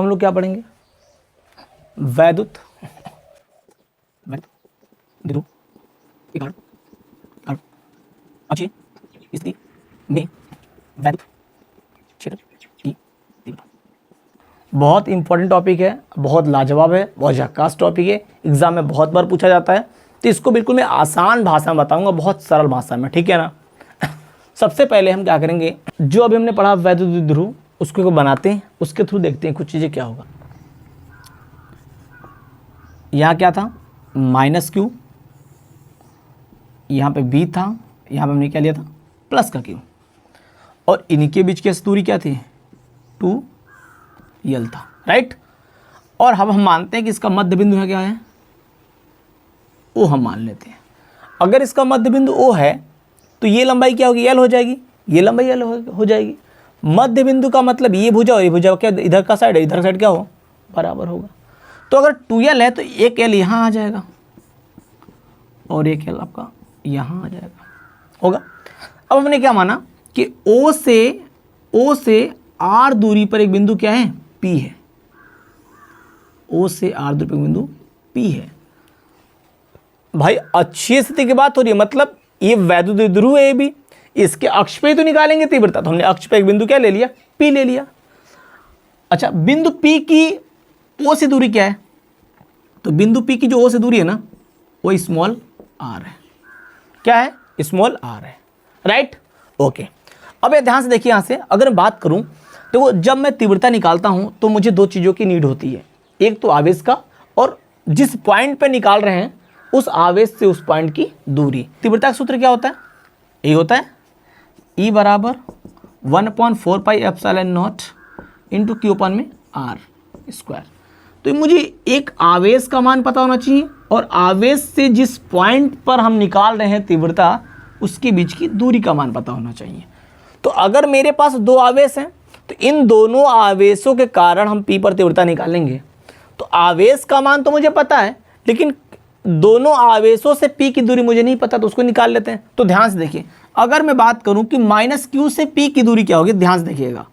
हम लोग क्या पढ़ेंगे, वैद्युत द्रुव के कारण अक्षीय स्थिति में वैद्युत क्षेत्र की तीव्रता। बहुत इंपॉर्टेंट टॉपिक है, बहुत लाजवाब है, बहुत झक्कास टॉपिक है, एग्जाम में बहुत बार पूछा जाता है। तो इसको बिल्कुल मैं आसान भाषा में बताऊंगा, बहुत सरल भाषा में, ठीक है ना। सबसे पहले हम क्या करेंगे, जो अभी हमने पढ़ा वैद्युत ध्रुव, उसको बनाते हैं, उसके थ्रू देखते हैं कुछ चीज़ें क्या होगा। यहाँ क्या था, -q, यहाँ पे b था, यहाँ पे हमने क्या लिया था, +q, और इनके बीच की दूरी क्या थी, 2l था, राइट। और अब हम मानते हैं कि इसका मध्य बिंदु है, क्या है, O हम मान लेते हैं। अगर इसका मध्य बिंदु O है तो ये लंबाई क्या होगी, L हो जाएगी, ये लंबाई L हो जाएगी। मध्य बिंदु का मतलब ये भुजा और ये भुजा क्या, इधर का साइड है, इधर साइड क्या हो, बराबर होगा। तो अगर 2l है तो एक l यहाँ आ जाएगा और एक l आपका यहाँ आ जाएगा, होगा। अब हमने क्या माना कि O से R दूरी पर एक बिंदु क्या है, P है। O से R दूरी पर एक बिंदु P है। भाई अच्छी स्थिति की बात हो रही है, मतलब ये वैद्युत ध्रुव है भी, इसके अक्ष पे तो निकालेंगे तीव्रता, तो हमने अक्ष पे एक बिंदु क्या ले लिया, P ले लिया। अच्छा, बिंदु P की O से दूरी क्या है, तो बिंदु P की जो O से दूरी है ना, वो स्मॉल r है। क्या है, स्मॉल r है, राइट, ओके। अब ये ध्यान से देखिए, यहाँ से अगर मैं बात करूँ तो जब मैं तीव्रता निकालता हूँ तो मुझे दो चीज़ों की नीड होती है, एक तो आवेश का, और जिस पॉइंट पे निकाल रहे हैं उस आवेश से उस पॉइंट की दूरी। तीव्रता का सूत्र क्या होता है, ये होता है E बराबर 1/4 पाई एप्सिलॉन नॉट इंटू Q अपन में R स्क्वायर। तो मुझे एक आवेश का मान पता होना चाहिए और आवेश से जिस पॉइंट पर हम निकाल रहे हैं तीव्रता, उसके बीच की दूरी का मान पता होना चाहिए। तो अगर मेरे पास दो आवेश हैं तो इन दोनों आवेशों के कारण हम P पर तीव्रता निकालेंगे। तो आवेश का मान तो मुझे पता है, लेकिन दोनों आवेशों से P की दूरी मुझे नहीं पता, तो उसको निकाल लेते हैं। तो ध्यान से देखिए, अगर मैं बात करूं कि -q से P की दूरी क्या होगी, ध्यान से देखिएगा,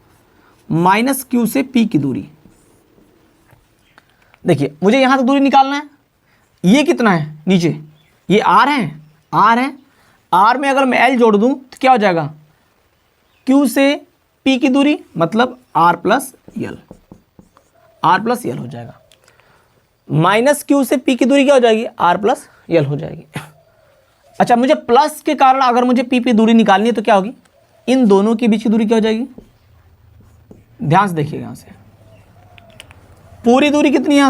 -q से P की दूरी, देखिए मुझे यहां तक दूरी निकालना है। ये कितना है नीचे, ये r है, r में अगर मैं l जोड़ दूं तो क्या हो जाएगा, q से P की दूरी मतलब r प्लस l हो जाएगा। -q से P की दूरी क्या हो जाएगी, r प्लस l हो जाएगी। अच्छा, मुझे प्लस के कारण अगर मुझे P की दूरी निकालनी है तो क्या होगी, इन दोनों के बीच की दूरी क्या हो जाएगी, ध्यान से देखिएगा, यहाँ से पूरी दूरी कितनी है,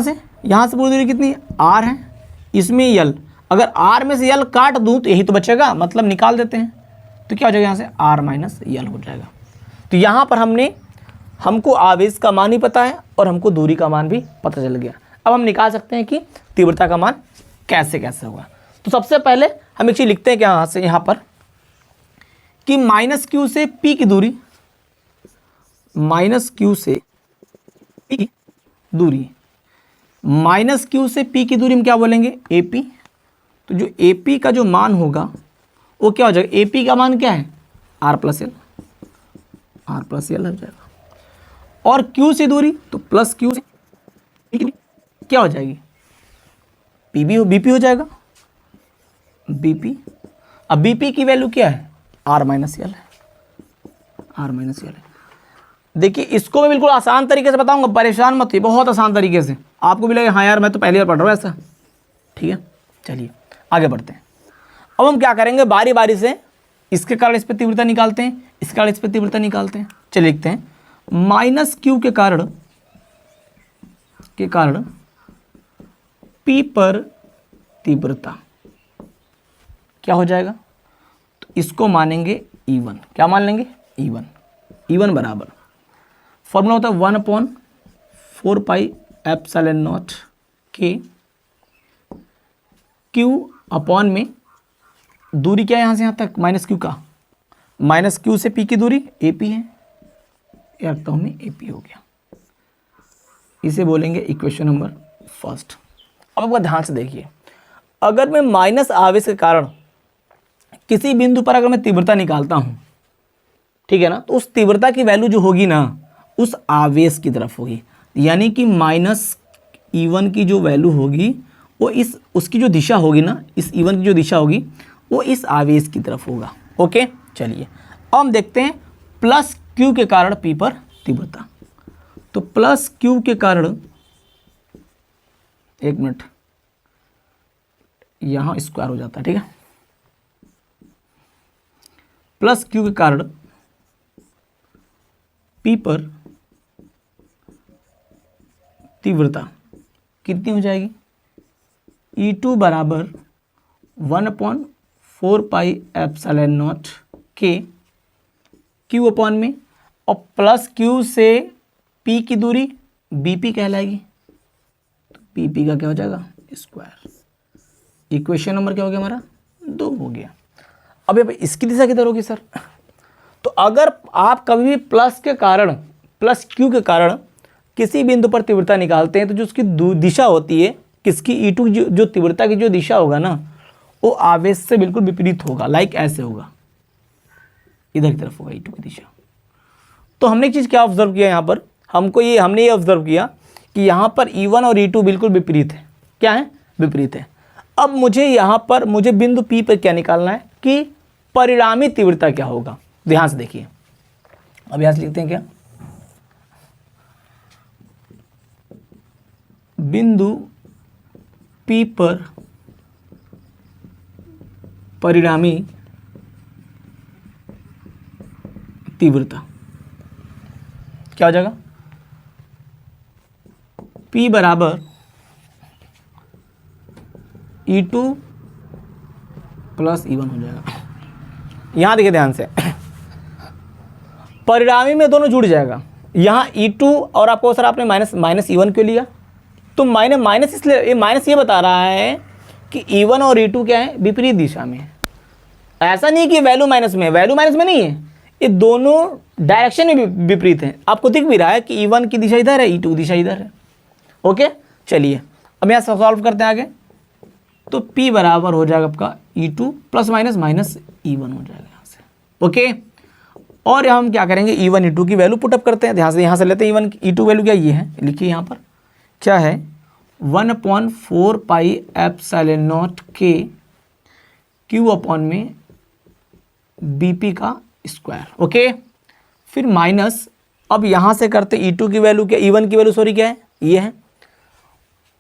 यहाँ से पूरी दूरी कितनी है, r है, इसमें l, अगर r में से l काट दूं तो यही तो बचेगा, मतलब निकाल देते हैं, तो क्या हो जाएगा, यहाँ से r माइनस l हो जाएगा। तो यहाँ पर हमको आवेश का मान ही पता है और हमको दूरी का मान भी पता चल गया। अब हम निकाल सकते हैं कि तीव्रता का मान कैसे कैसे होगा। तो सबसे पहले हम एक चीज़ लिखते हैं, क्या यहाँ पर कि -q से P की दूरी, -q से P की दूरी, -q से P की दूरी हम क्या बोलेंगे, AP। तो जो AP का जो मान होगा वो क्या हो जाएगा, AP का मान क्या है, R प्लस L हो जाएगा। और Q से दूरी तो प्लस Q से क्या हो जाएगी, BP हो जाएगा, BP। अब BP की वैल्यू क्या है, R माइनस L है। देखिए इसको मैं बिल्कुल आसान तरीके से बताऊंगा, परेशान मत होइए, बहुत आसान तरीके से। आपको भी लगेगा हाँ यार मैं तो पहली बार पढ़ रहा हूँ ऐसा, ठीक है। चलिए आगे बढ़ते हैं। अब हम क्या करेंगे, बारी बारी से इसके कारण इस पर तीव्रता निकालते हैं, इसके कारण इस पर तीव्रता निकालते हैं। चलिए लिखते हैं, -q के कारण P पर तीव्रता क्या हो जाएगा, तो इसको मानेंगे E1। क्या मान लेंगे, E1 बराबर फॉर्मूला होता है 1/4 पाई एप्सिलॉन नॉट के Q अपॉन में दूरी क्या है, यहाँ से यहाँ तक -q का, -q से P की दूरी AP है, ये रखता हूँ मैं, AP हो गया। इसे बोलेंगे इक्वेशन नंबर फर्स्ट। अब आपका ध्यान से देखिए, अगर मैं माइनस आवेश के कारण किसी बिंदु पर अगर मैं तीव्रता निकालता हूँ, ठीक है ना, तो उस तीव्रता की वैल्यू जो होगी ना उस आवेश की तरफ होगी। यानी कि माइनस E1 की जो वैल्यू होगी वो इस उसकी जो दिशा होगी ना, इस E1 की जो दिशा होगी वो इस आवेश की तरफ होगा। ओके, चलिए अब हम देखते हैं प्लस Q के कारण P पर तीव्रता। तो प्लस Q के कारण, एक मिनट, यहाँ स्क्वायर हो जाता है, ठीक है। प्लस Q के कारण P पर तीव्रता कितनी हो जाएगी? E2 बराबर 1/4πε0 के Q अपॉन में, और प्लस Q से P की दूरी BP कहलाएगी, तो BP का क्या हो जाएगा? स्क्वायर। इक्वेशन नंबर क्या हो गया हमारा? 2 हो गया। अब इसकी दिशा किधर होगी सर? तो अगर आप कभी भी प्लस Q के कारण किसी बिंदु पर तीव्रता निकालते हैं तो जो उसकी दिशा होती है, किसकी? E2 की जो तीव्रता की जो दिशा होगा ना, वो आवेश से बिल्कुल विपरीत होगा। लाइक ऐसे होगा, इधर की तरफ होगा E2 की दिशा। तो हमने एक चीज़ क्या ऑब्जर्व किया यहाँ पर, हमने ये ऑब्जर्व किया कि यहाँ पर E1 और E2 बिल्कुल विपरीत है। क्या है? विपरीत है। अब मुझे बिंदु P पर क्या निकालना है कि परिणामी तीव्रता क्या होगा। ध्यान से देखिए, अब यहाँ से लिखते हैं क्या, बिंदु P पर परिणामी तीव्रता क्या हो जाएगा? P बराबर E2 प्लस E1 हो जाएगा। यहां देखिए ध्यान से, परिणामी में दोनों जुड़ जाएगा। यहां E2 और आपको सर आपने माइनस E1 क्यों लिया? तो माइनस इसलिए, ये माइनस ये बता रहा है कि E1 और E2 क्या है? विपरीत दिशा में है। ऐसा नहीं कि वैल्यू माइनस में है, वैल्यू माइनस में नहीं है, ये दोनों डायरेक्शन में विपरीत हैं। आपको दिख भी रहा है कि E1 की दिशा इधर है, E2 की दिशा इधर है। ओके, चलिए अब यहाँ सॉल्व करते हैं आगे। तो P बराबर हो जाएगा आपका E2 प्लस माइनस E1 हो जाएगा यहाँ से। ओके, और हम क्या करेंगे, E1 E2 की वैल्यू पुटअप करते हैं। ध्यान से यहाँ से लेते हैं E1 E2 वैल्यू क्या ये है, लिखिए यहाँ पर क्या है, 1/4πε0 के Q अपॉन में BP का स्क्वायर। ओके, फिर माइनस, अब यहाँ से करते E2 की वैल्यू क्या, E1 की वैल्यू सॉरी क्या है, ये है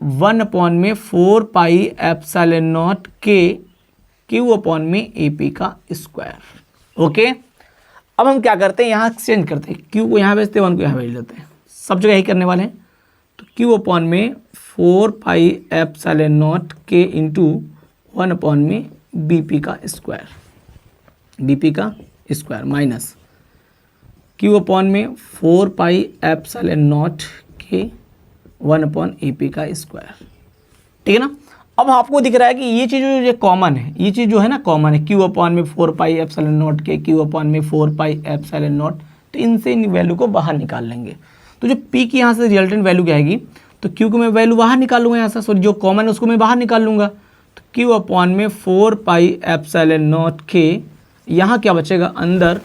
1/4πε0 के Q अपॉन में AP का स्क्वायर। ओके, अब हम क्या करते हैं, यहाँ एक्सचेंज करते हैं, Q को यहाँ भेजते हैं, 1 को यहाँ भेज लेते हैं, सब जगह यही करने वाले हैं। तो Q अपॉन में 4πε0 के इंटू 1 अपॉन में BP का स्क्वायर, BP का स्क्वायर माइनस Q अपॉन में 4πε0 के 1 अपॉन AP का स्क्वायर। ठीक है ना। अब आपको दिख रहा है कि ये चीज़ जो कॉमन है, ये चीज़ जो है ना कॉमन है, Q अपॉन में 4πε0 के Q अपॉन में 4πε0, तो इनसे इन वैल्यू को बाहर निकाल लेंगे। तो जो P की यहाँ से रिजल्टेंट वैल्यू क्या आएगी, तो Q को मैं वैल्यू बाहर निकाल लूँगा यहाँ से, सॉरी जो कॉमन है उसको मैं बाहर निकाल लूँगा। तो Q अपॉन में 4πε0 के, यहाँ क्या बचेगा अंदर,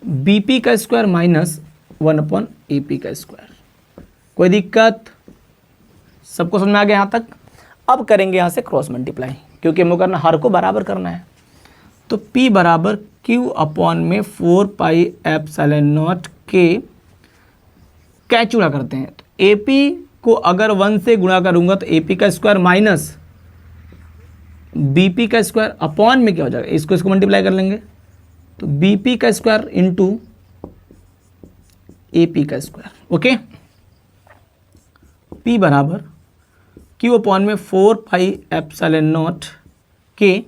BP का स्क्वायर माइनस 1 अपॉन AP का स्क्वायर। कोई दिक्कत? सबको समझ में आ गया यहाँ तक? अब करेंगे यहाँ से क्रॉस मल्टीप्लाई, क्योंकि हमें करना हर को बराबर करना है। तो P बराबर Q अपॉन में 4πε0 के, क्या गुणा करते हैं, तो AP को अगर 1 से गुणा करूँगा तो AP का स्क्वायर माइनस BP का स्क्वायर अपॉन में क्या हो जाएगा, इसको मल्टीप्लाई कर लेंगे, तो BP का स्क्वायर इंटू AP का स्क्वायर। ओके, P बराबर Q अपॉन में 4πε0 के,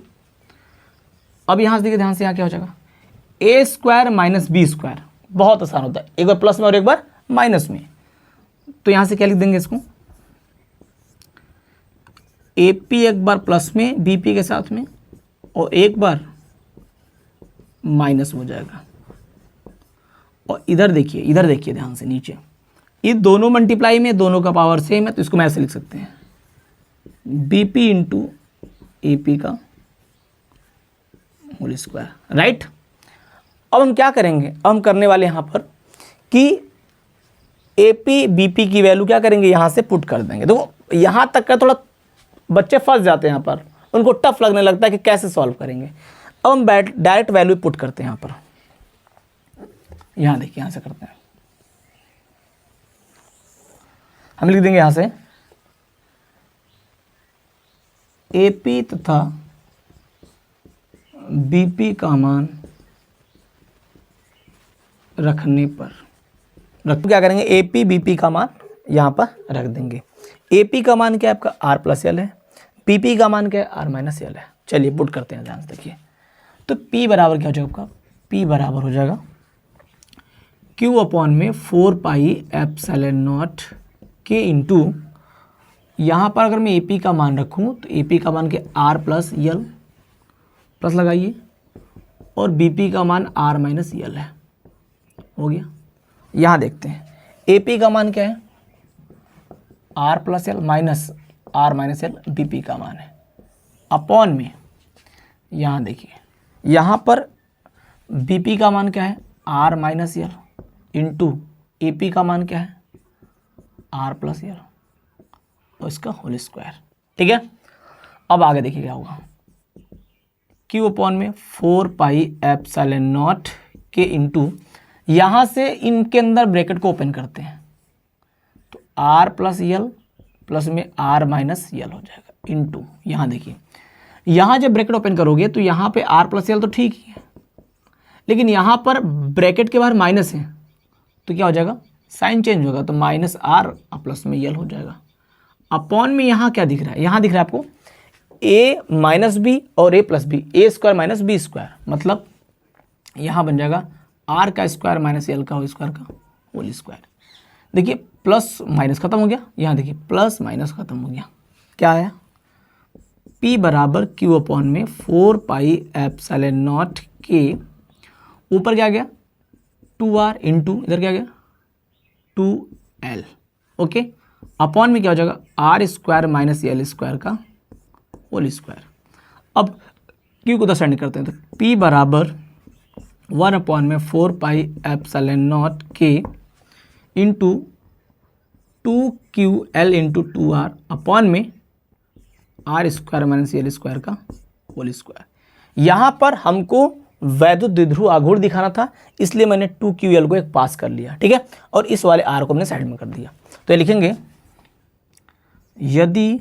अब यहाँ से देखिए ध्यान से, यहाँ क्या हो जाएगा, A square minus B square. बहुत आसान होता है, एक बार प्लस में और एक बार माइनस में। तो यहाँ से क्या लिख देंगे इसको, AP एक बार प्लस में BP के साथ में, और एक बार माइनस हो जाएगा। और इधर देखिए ध्यान से नीचे, ये दोनों मल्टीप्लाई में दोनों का पावर सेम है, तो इसको मैं ऐसे लिख सकते हैं, BP इंटू AP का होल स्क्वायर। राइट। अब हम क्या करेंगे, अब हम करने वाले यहाँ पर कि AP BP की वैल्यू क्या करेंगे, यहाँ से पुट कर देंगे। देखो यहाँ तक का थोड़ा बच्चे फंस जाते हैं, यहाँ पर उनको टफ लगने लगता है कि कैसे सॉल्व करेंगे। अब हम डायरेक्ट वैल्यू पुट करते हैं यहाँ पर। यहाँ देखिए, यहाँ से करते हैं, हम लिख देंगे यहाँ से AP तथा BP का मान रखने पर क्या करेंगे, AP BP का मान यहाँ पर रख देंगे। AP का मान क्या है आपका R+L है, PP का मान क्या है R-L है। चलिए पुट करते हैं, ध्यान से देखिए। तो P बराबर क्या हो जाएगा आपका, P बराबर हो जाएगा Q/4πε0 के इंटू, यहाँ पर अगर मैं AP का मान रखूँ तो AP का मान क्या R+L प्लस लगाइए, और BP का मान R-L है। हो गया। यहाँ देखते हैं AP का मान क्या है R+L माइनस R-L, BP का मान है अपॉन में, यहाँ देखिए यहाँ पर BP का मान क्या है R-L इंटू AP का मान क्या है R+L और इसका होल स्क्वायर। ठीक है, अब आगे देखिए क्या होगा, Q/4πε0 के इंटू, यहाँ से इनके अंदर ब्रैकेट को ओपन करते हैं तो R+L प्लस में R-L हो जाएगा इंटू, यहाँ देखिए यहाँ जब ब्रैकेट ओपन करोगे तो यहाँ पे R+L तो ठीक ही है, लेकिन यहाँ पर ब्रैकेट के बाहर माइनस है तो क्या हो जाएगा, साइन चेंज होगा, तो -R प्लस में L हो जाएगा। अपॉन में यहाँ क्या दिख रहा है, यहाँ दिख रहा है आपको A - B और A+B, A² - B², मतलब यहाँ बन जाएगा R का स्क्वायर माइनस L का होल स्क्वायर का होल स्क्वायर। देखिए प्लस माइनस खत्म हो गया, यहाँ देखिए प्लस माइनस खत्म हो गया, क्या आया P बराबर Q/4πε0 के ऊपर क्या गया 2R इंटू इधर क्या गया 2L। ओके, अपॉन में क्या हो जाएगा R² माइनस L² का होल स्क्वायर। अब Q को उधर साइड करते हैं तो P बराबर 1/4πε0 के into 2QL into 2R upon में R² माइनस L² का होल स्क्वायर। यहाँ पर हमको वैद्युत द्विध्रुव आघूर्ण दिखाना था, इसलिए मैंने 2QL को एक पास कर लिया। ठीक है, और इस वाले R को हमने साइड में कर दिया। तो ये लिखेंगे यदि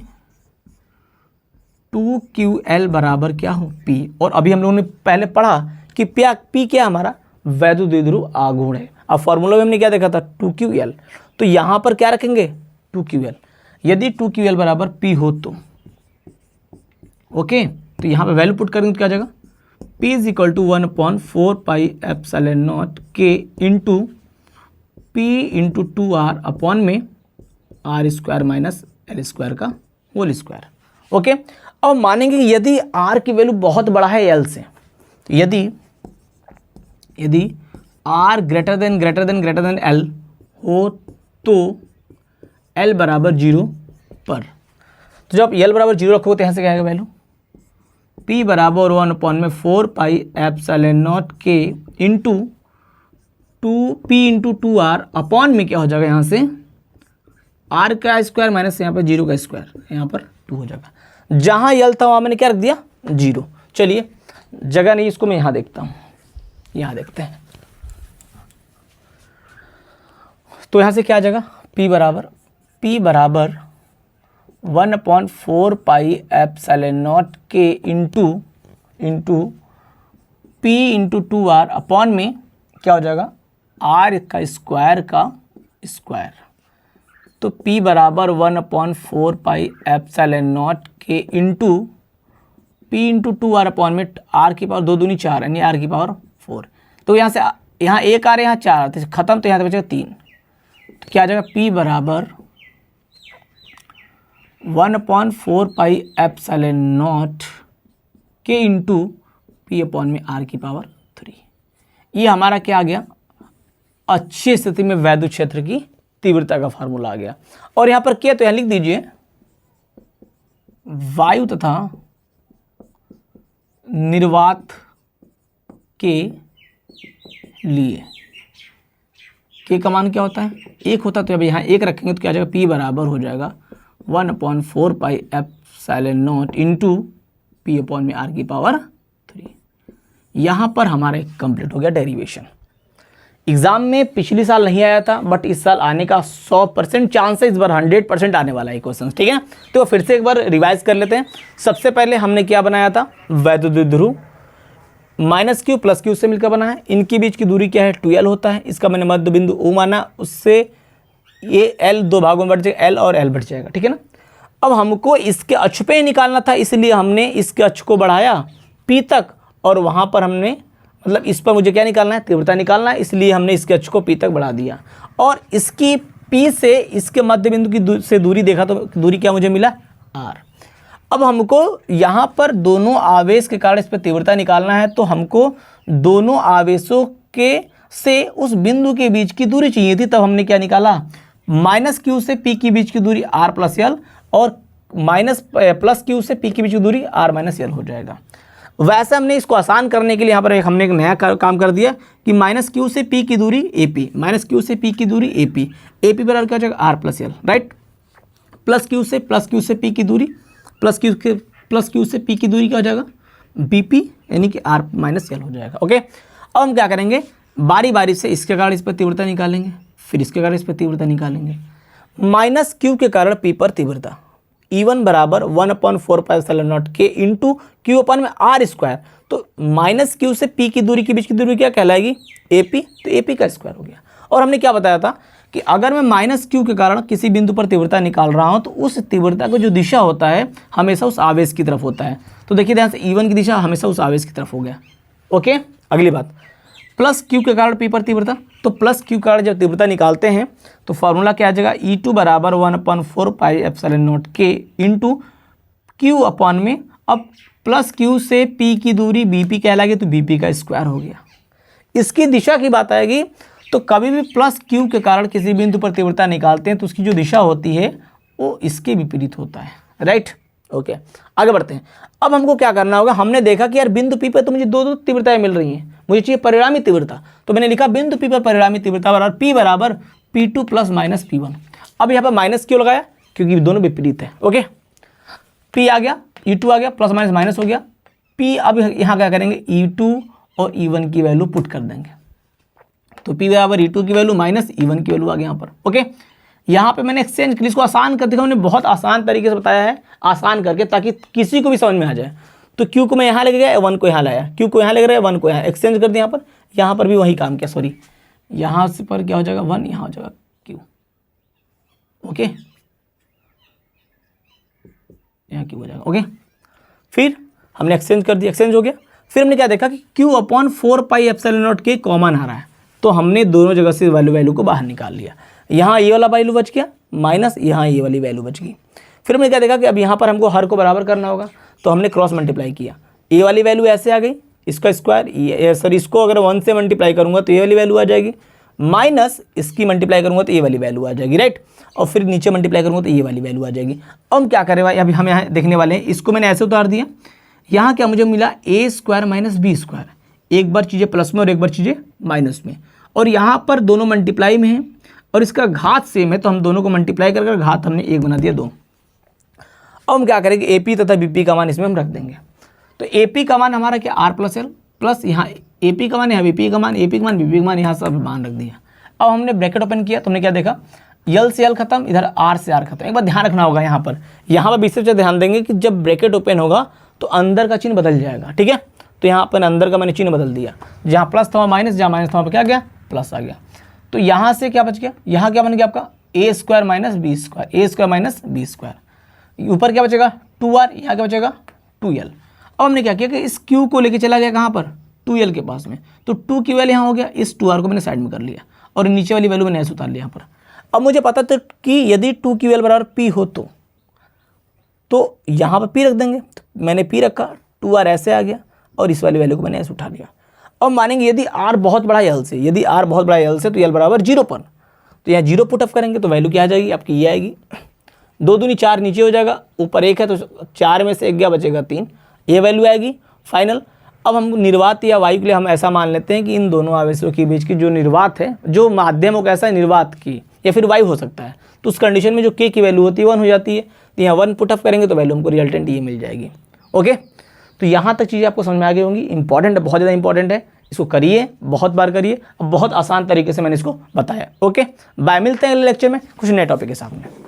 2QL बराबर क्या हो P, और अभी हम लोगों ने पहले पढ़ा कि P क्या हमारा वैद्युत द्विध्रुव आघूर्ण है। अब फॉर्मूला में हमने क्या देखा था 2QL, तो यहाँ पर क्या रखेंगे 2QL। यदि 2QL बराबर P हो तो ओके, तो यहाँ पे वैल्यू पुट करेंगे तो क्या आ जाएगा P = 1/4πε0 के into P into 2R upon में R² माइनस L² का होल स्क्वायर। ओके, अब मानेंगे यदि R की वैल्यू बहुत बड़ा है L से, तो यदि R greater than L हो तो L बराबर 0 पर, तो जब L बराबर 0 रखोगे तो यहाँ से क्या आएगा वैल्यू P बराबर 1/4πε0 के into 2P into 2R upon में क्या हो जाएगा यहाँ से R का स्क्वायर माइनस यहाँ पर 0 का स्क्वायर, यहाँ पर 2 हो जाएगा। जहाँ L था वहाँ मैंने क्या रख दिया 0। चलिए जगह नहीं, इसको मैं यहाँ देखता हूँ, यहाँ देखते हैं। तो यहाँ से क्या आ जाएगा P बराबर 1/4πε0 के into P into 2R upon में क्या हो जाएगा R का स्क्वायर तो P बराबर 1/4πε0 के into P into 2R upon में R की पावर 2 दूनी 4 यानी R की पावर 4। तो यहाँ से यहाँ 1 आ रहा है, यहाँ 4 आते खत्म, तो यहाँ से बचेगा 3। तो क्या आ जाएगा P बराबर 1/4πε0 के इंटू P अपॉन में R की पावर 3। ये हमारा क्या आ गया, अच्छी स्थिति में वैद्युत क्षेत्र की तीव्रता का फार्मूला आ गया। और यहाँ पर क्या, तो यहाँ लिख दीजिए वायु तथा निर्वात के लिए के का मान क्या होता है, 1 होता है। तो अब यहाँ 1 रखेंगे तो क्या आ जाएगा, p बराबर हो जाएगा 1/4 पाई epsilon not into P upon में r की पावर 3। यहाँ पर हमारा कंप्लीट हो गया डेरिवेशन। एग्जाम में पिछले साल नहीं आया था, बट इस साल आने का 100% चांस है, इस बार 100% आने वाला है क्वेश्चन, ठीक है। तो फिर से एक बार रिवाइज कर लेते हैं। सबसे पहले हमने क्या बनाया था, वैद्युत द्विध्रुव -q + q से मिलकर बना है। इनके बीच की दूरी क्या है, 2l होता है। इसका मैंने मध्य बिंदु O माना, उससे ये l 2 भागों में बढ़ जाएगा, l और l बढ़ जाएगा, ठीक है ना। अब हमको इसके अक्ष पे निकालना था, इसलिए हमने इसके अक्ष को बढ़ाया P तक, और वहाँ पर हमने मतलब इस पर मुझे क्या निकालना है, तीव्रता निकालना है, इसलिए हमने इसके अक्ष को P तक बढ़ा दिया। और इसकी P से इसके मध्य बिंदु की से दूरी देखा तो दूरी क्या मुझे मिला, r। अब हमको यहाँ पर दोनों आवेश के कारण इस पर तीव्रता निकालना है, तो हमको दोनों आवेशों के से उस बिंदु के बीच की दूरी चाहिए थी। तब हमने क्या निकाला, -q से p के बीच की दूरी r + l, और +q से p के बीच की दूरी r - l हो जाएगा। वैसे हमने इसको आसान करने के लिए यहाँ पर हमने एक नया काम कर दिया कि -q से p की दूरी AP, -q से p की दूरी AP बराबर क्या हो जाएगा, r + l, राइट। +q से p की दूरी, +q से p की दूरी क्या हो जाएगा, BP, यानी कि r - l हो जाएगा। ओके, अब हम क्या करेंगे, बारी बारी से इसके कारण इस पर तीव्रता निकालेंगे, फिर इसके कारण इस पर तीव्रता निकालेंगे। -q के कारण p पर तीव्रता E1 बराबर 1/4 पाई epsilon naught k into q अपन में r²। तो -q से p की दूरी के बीच की दूरी क्या कहलाएगी, AP, तो AP का स्क्वायर हो गया। और हमने क्या बताया था कि अगर मैं -q के कारण किसी बिंदु पर तीव्रता निकाल रहा हूं, तो उस तीव्रता का जो दिशा होता है हमेशा उस आवेश की तरफ होता है। तो देखिए ध्यान से, E1 की दिशा हमेशा उस आवेश की तरफ हो गया। ओके, अगली बात, +q के कारण p पर तीव्रता, तो +q के कारण जब तीव्रता निकालते हैं तो फार्मूला क्या आ जाएगा, E2 बराबर 1/4 पाई epsilon naught k into q upon में, अब +q से p की दूरी BP कहलाएगी, तो BP का स्क्वायर हो गया। इसकी दिशा की बात आएगी तो कभी भी +q के कारण किसी बिंदु पर तीव्रता निकालते हैं तो उसकी जो दिशा होती है वो इसके विपरीत होता है, राइट। ओके, आगे बढ़ते हैं। अब हमको क्या करना होगा, हमने देखा कि यार बिंदु P पर तो मुझे दो तीव्रताएं मिल रही हैं, मुझे चाहिए परिणामी तीव्रता। तो मैंने लिखा बिंदु P पर परिणामी तीव्रता बराबर P बराबर P2 + -P1। अब यहाँ पर माइनस क्यों लगाया, क्योंकि दोनों विपरीत है। ओके, P आ गया, E2 आ गया, +- हो गया P। अब यहाँ क्या करेंगे, E2 और E1 की वैल्यू पुट कर देंगे, तो P बराबर E2 की वैल्यू माइनस E1 की वैल्यू आ गई यहाँ पर। ओके, यहाँ पे मैंने एक्सचेंज कर, इसको आसान कर दिया, हमने बहुत आसान तरीके से बताया है, आसान करके, ताकि किसी को भी समझ में आ जाए। तो Q को मैं यहाँ लेके गया, 1 को यहाँ लाया, Q को यहाँ लेके गया, 1 को यहाँ एक्सचेंज कर दिया। यहाँ पर भी वही काम किया, सॉरी, यहाँ से पर क्या हो जाएगा 1, यहाँ हो जाएगा Q। ओके, यहाँ Q हो जाएगा। ओके, फिर हमने एक्सचेंज कर दिया, एक्सचेंज हो गया। फिर हमने क्या देखा कि Q/4 pi epsilon naught k common आ रहा है, तो हमने दोनों जगह से वैल्यू को बाहर निकाल लिया। यहाँ ये वाला वैल्यू बच गया, माइनस यहाँ ये वाली वैल्यू बच गई। फिर हमने क्या देखा कि अब यहाँ पर हमको हर को बराबर करना होगा, तो हमने क्रॉस मल्टीप्लाई किया, ये वाली वैल्यू ऐसे आ गई, इसका स्क्वायर, सॉरी इसको अगर 1 से मल्टीप्लाई करूँगा तो ये वाली वैल्यू आ जाएगी, माइनस इसकी मल्टीप्लाई करूँगा तो ये वाली वैल्यू आ जाएगी, राइट। और फिर नीचे मल्टीप्लाई करूँगा तो ये वाली वैल्यू आ जाएगी। अब हम क्या करें भाई, अभी हम यहाँ देखने वाले हैं, इसको मैंने ऐसे उतार दिया। यहाँ क्या मुझे मिला, a² - b², एक बार चीज़ें प्लस में और एक बार चीज़ें माइनस में, और यहाँ पर दोनों मल्टीप्लाई में है और इसका घात सेम है, तो हम दोनों को मल्टीप्लाई कर घात हमने 1 बना दिया 2। अब हम क्या करेंगे, AP तथा BP का मान इसमें हम रख देंगे। तो AP का मान हमारा क्या, R + L, प्लस यहाँ AP का मान, यहाँ BP का मान, AP का मान, BP का मान, यहाँ सब मान रख दिया। अब हमने ब्रैकेट ओपन किया तो हमने क्या देखा, L से L खत्म, इधर R से R खत्म। एक बार ध्यान रखना होगा, यहाँ पर विशेष ध्यान देंगे कि जब ब्रैकेट ओपन होगा तो अंदर का चिन्ह बदल जाएगा, ठीक है। तो यहाँ पर अंदर का मैंने चिन्ह बदल दिया, जहाँ प्लस था वहाँ माइनस, जहाँ माइनस था वहाँ पर क्या गया, प्लस आ गया। तो यहाँ से क्या बच गया, यहाँ क्या बन गया आपका a² - b², a² - b²। ऊपर क्या बचेगा 2r, यहाँ क्या बचेगा 2l। अब हमने क्या किया कि इस q को लेके चला गया कहाँ पर, 2l के पास में, तो 2 की वैल्यू यहाँ हो गया, इस 2r को मैंने साइड में कर लिया और नीचे वाली वैल्यू मैंने ऐसे उतार लिया यहाँ पर। अब मुझे पता था कि यदि 2 की वैल्यू बराबर p हो तो यहाँ पर p रख देंगे, तो मैंने p रखा, 2r ऐसे आ गया और इस वाली वैल्यू को मैंने ऐसे उठा लिया। अब मानेंगे यदि r बहुत बड़ा l से, यदि r बहुत बड़ा l से, तो l बराबर 0 पर, तो यहाँ 0 पुटअप करेंगे तो वैल्यू क्या आ जाएगी आपकी, ये आएगी 2 दूनी 4, नीचे हो जाएगा, ऊपर 1 है तो 4 में से 1 गया, बचेगा 3, ये वैल्यू आएगी फाइनल। अब हम निर्वात या वायु के लिए हम ऐसा मान लेते हैं कि इन दोनों आवेशों के बीच की जो निर्वात है, जो माध्यम वो कैसा है, निर्वात की, या फिर वायु हो सकता है, तो उस कंडीशन में जो के की वैल्यू होती है 1 हो जाती है। तो यहाँ 1 पुट अप करेंगे तो वैल्यू हमको रिजल्टेंट ये मिल जाएगी। ओके, तो यहाँ तक चीज़ें आपको समझ में आ गई होंगी। इंपॉर्टेंट है, बहुत ज़्यादा इंपॉर्टेंट है, इसको करिए, बहुत बार करिए। अब बहुत आसान तरीके से मैंने इसको बताया। ओके, बाय, मिलते हैं अगले लेक्चर में कुछ नए टॉपिक के सामने।